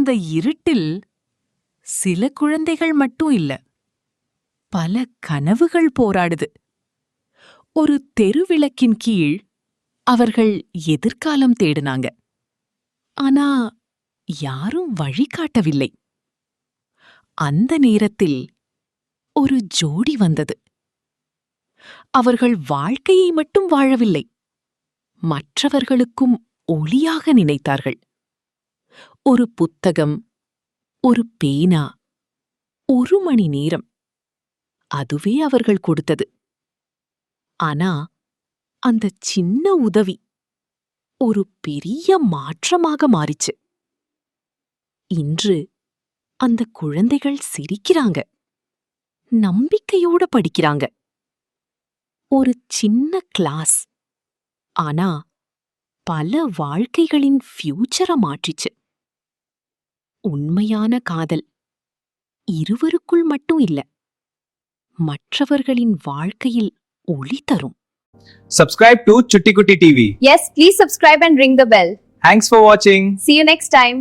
அந்த இருட்டில் சில குழந்தைகள் மட்டும் இல்ல, பல கனவுகள் போராடுது. ஒரு தெருவிளக்கின் கீழ் அவர்கள் எதிர்காலம் தேடினாங்க. ஆனா யாரும் வழிகாட்டவில்லை. அந்த நேரத்தில் ஒரு ஜோடி வந்தது. அவர்கள் வாழ்க்கையை மட்டும் வாழவில்லை, மற்றவர்களுக்கும் ஒளியாக நினைத்தார்கள். ஒரு புத்தகம், ஒரு பேனா, 1 மணி நேரம், அதுவே அவர்கள் கொடுத்தது. ஆனா அந்த சின்ன உதவி ஒரு பெரிய மாற்றமாக மாறிச்சு. இன்று அந்த குழந்தைகள் சிரிக்கிறாங்க, நம்பிக்கையோட படிக்கிறாங்க. ஒரு சின்ன கிளாஸ், ஆனா பல வாழ்க்கைகளின் ஃபியூச்சர மாற்றிச்சு. உண்மையான காதல் இருவருக்குள் மட்டும் இல்ல, மற்றவர்களின் வாழ்க்கையில் ஒளி தரும். Subscribe to Chutti Kutti TV. Yes, please subscribe and ring the bell. Thanks for watching. See you next time.